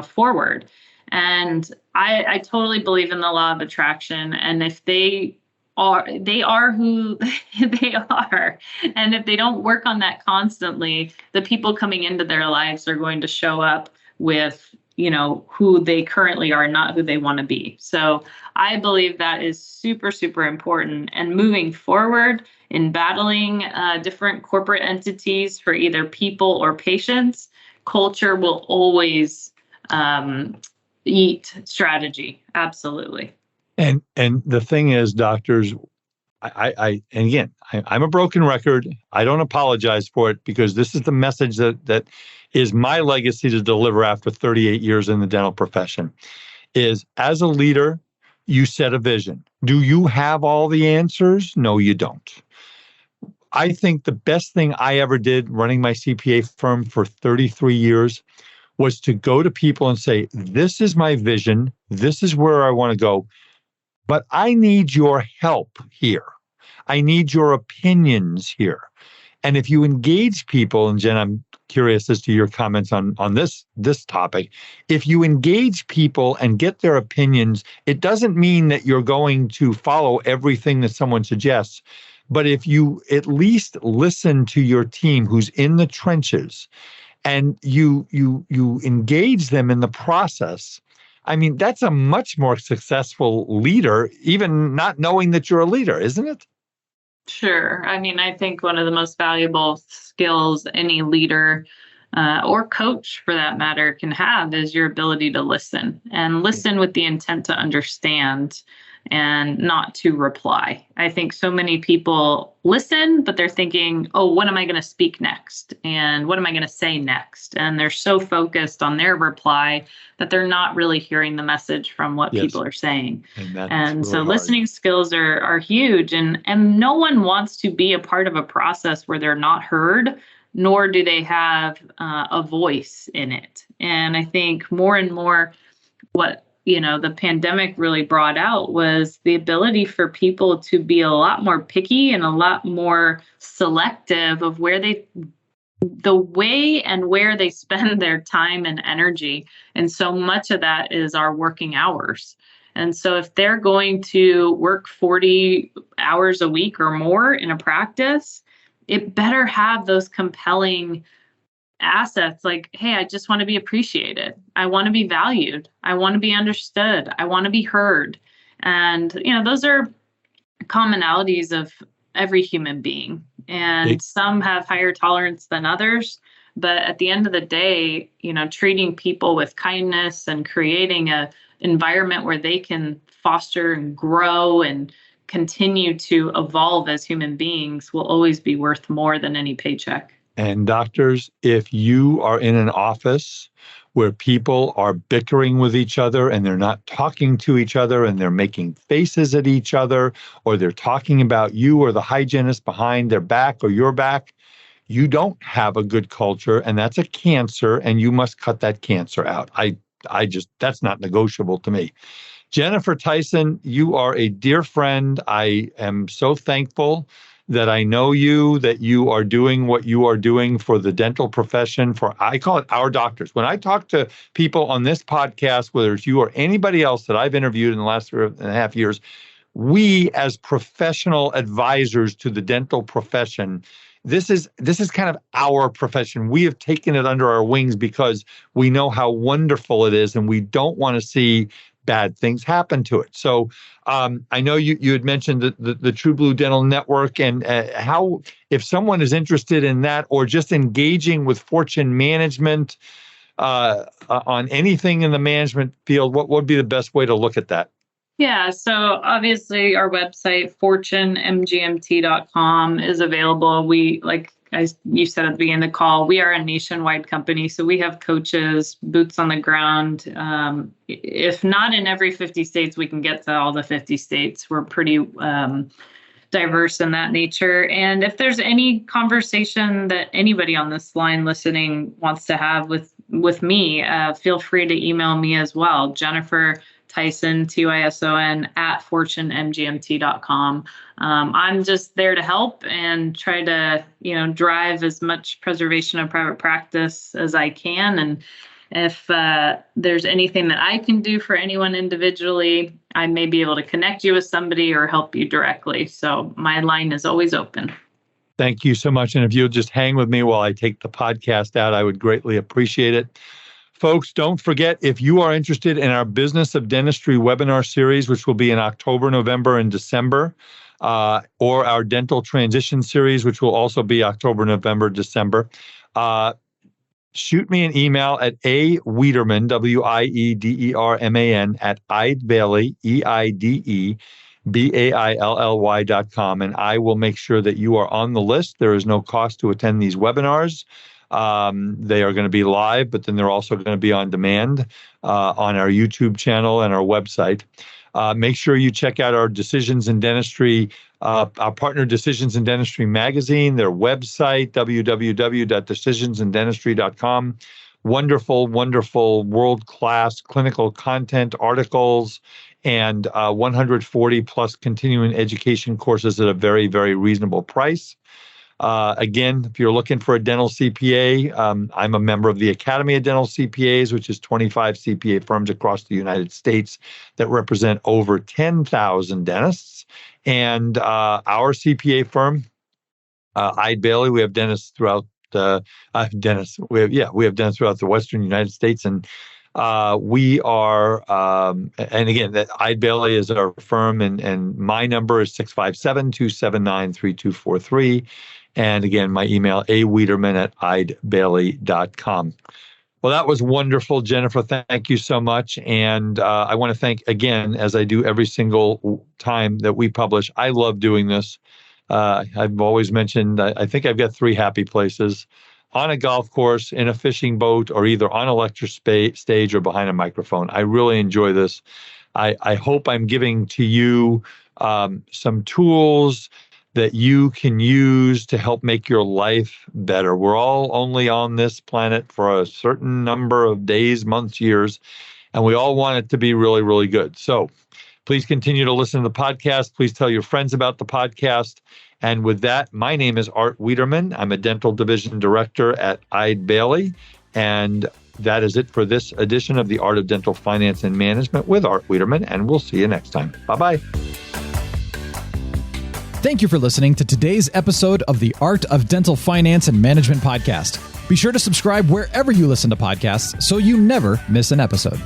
forward. And I totally believe in the law of attraction. And if they are who they are, and if they don't work on that constantly, the people coming into their lives are going to show up with, who they currently are, not who they want to be. So I believe that is super, super important. And moving forward in battling different corporate entities for either people or patients, culture will always eat strategy. Absolutely. And the thing is, doctors, I'm a broken record. I don't apologize for it, because this is the message that is my legacy to deliver after 38 years in the dental profession. Is, as a leader, you set a vision. Do you have all the answers? No, you don't. I think the best thing I ever did running my CPA firm for 33 years was to go to people and say, this is my vision. This is where I want to go. But I need your help here. I need your opinions here. And if you engage people, and Jen, I'm curious as to your comments on this topic. If you engage people and get their opinions, it doesn't mean that you're going to follow everything that someone suggests. But if you at least listen to your team who's in the trenches, and you engage them in the process, I mean, that's a much more successful leader, even not knowing that you're a leader, isn't it? Sure. I mean, I think one of the most valuable skills any leader or coach, for that matter, can have is your ability to listen, and listen with the intent to understand and not to reply. I think so many people listen, but they're thinking, oh, what am I going to speak next? And what am I going to say next? And they're so focused on their reply that they're not really hearing the message from what people are saying. And so listening skills are huge. And no one wants to be a part of a process where they're not heard, nor do they have a voice in it. And I think more and more what the pandemic really brought out was the ability for people to be a lot more picky and a lot more selective of the way and where they spend their time and energy. And so much of that is our working hours. And so if they're going to work 40 hours a week or more in a practice, it better have those compelling assets like, hey, I just want to be appreciated. I want to be valued. I want to be understood. I want to be heard. And, those are commonalities of every human being. And some have higher tolerance than others. But at the end of the day, treating people with kindness and creating a environment where they can foster and grow and continue to evolve as human beings will always be worth more than any paycheck. And doctors, if you are in an office where people are bickering with each other and they're not talking to each other and they're making faces at each other, or they're talking about you or the hygienist behind their back or your back, you don't have a good culture, and that's a cancer, and you must cut that cancer out. I just, that's not negotiable to me. Jennifer Tyson, you are a dear friend. I am so thankful that I know you, that you are doing what you are doing for the dental profession, I call it our doctors. When I talk to people on this podcast, whether it's you or anybody else that I've interviewed in the last 3.5 years, we as professional advisors to the dental profession, this is kind of our profession. We have taken it under our wings because we know how wonderful it is, and we don't want to see bad things happen to it. So I know you had mentioned the True Blue Dental Network, and how, if someone is interested in that or just engaging with Fortune Management on anything in the management field, what would be the best way to look at that? Yeah, so obviously our website, fortunemgmt.com, is available. We, like you said at the beginning of the call, we are a nationwide company. So we have coaches, boots on the ground. If not in every 50 states, we can get to all the 50 states. We're pretty diverse in that nature. And if there's any conversation that anybody on this line listening wants to have with me, feel free to email me as well, Jennifer Tyson, Tyson, at fortunemgmt.com. I'm just there to help and try to, drive as much preservation of private practice as I can. And if there's anything that I can do for anyone individually, I may be able to connect you with somebody or help you directly. So my line is always open. Thank you so much. And if you'll just hang with me while I take the podcast out, I would greatly appreciate it. Folks, don't forget, if you are interested in our Business of Dentistry webinar series, which will be in October, November, and December, or our Dental Transition series, which will also be October, November, December, shoot me an email at Wiederman, Wiederman, at Eide Bailey, EIDEBAILLY.com, and I will make sure that you are on the list. There is no cost to attend these webinars. They are going to be live, but then they're also going to be on demand on our YouTube channel and our website. Make sure you check out our Decisions in Dentistry, our partner Decisions in Dentistry magazine, their website, www.decisionsindentistry.com. Wonderful, wonderful, world-class clinical content, articles, and 140 plus continuing education courses at a very, very reasonable price. Again, if you're looking for a dental CPA, I'm a member of the Academy of Dental CPAs, which is 25 CPA firms across the United States that represent over 10,000 dentists. And our CPA firm, Eide Bailey, we have dentists throughout we have dentists throughout the Western United States, and we are, and again, that Eide Bailey is our firm, and my number is 657-279-3243. And again, my email, Wiederman at eidebailey.com. Well, that was wonderful, Jennifer. Thank you so much. And I want to thank, again, as I do every single time that we publish, I love doing this. I've always mentioned, I think I've got 3 happy places: on a golf course, in a fishing boat, or either on a lecture stage or behind a microphone. I really enjoy this. I hope I'm giving to you some tools that you can use to help make your life better. We're all only on this planet for a certain number of days, months, years, and we all want it to be really, really good. So please continue to listen to the podcast. Please tell your friends about the podcast. And with that, my name is Art Wiederman. I'm a dental division director at Eide Bailey. And that is it for this edition of The Art of Dental Finance and Management with Art Wiederman. And we'll see you next time. Bye-bye. Thank you for listening to today's episode of the Art of Dental Finance and Management podcast. Be sure to subscribe wherever you listen to podcasts so you never miss an episode.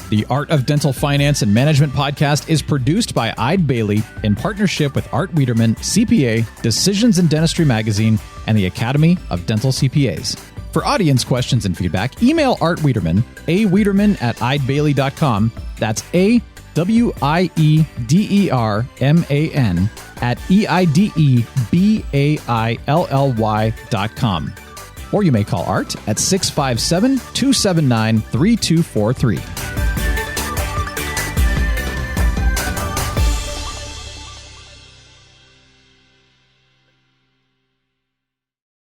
The Art of Dental Finance and Management podcast is produced by Eide Bailey in partnership with Art Wiederman, CPA, Decisions in Dentistry magazine, and the Academy of Dental CPAs. For audience questions and feedback, email Art Wiederman, awiederman@eidebailey.com. That's AWIEDERMAN at EIDEBAILLY.com. Or you may call Art at 657-279-3243.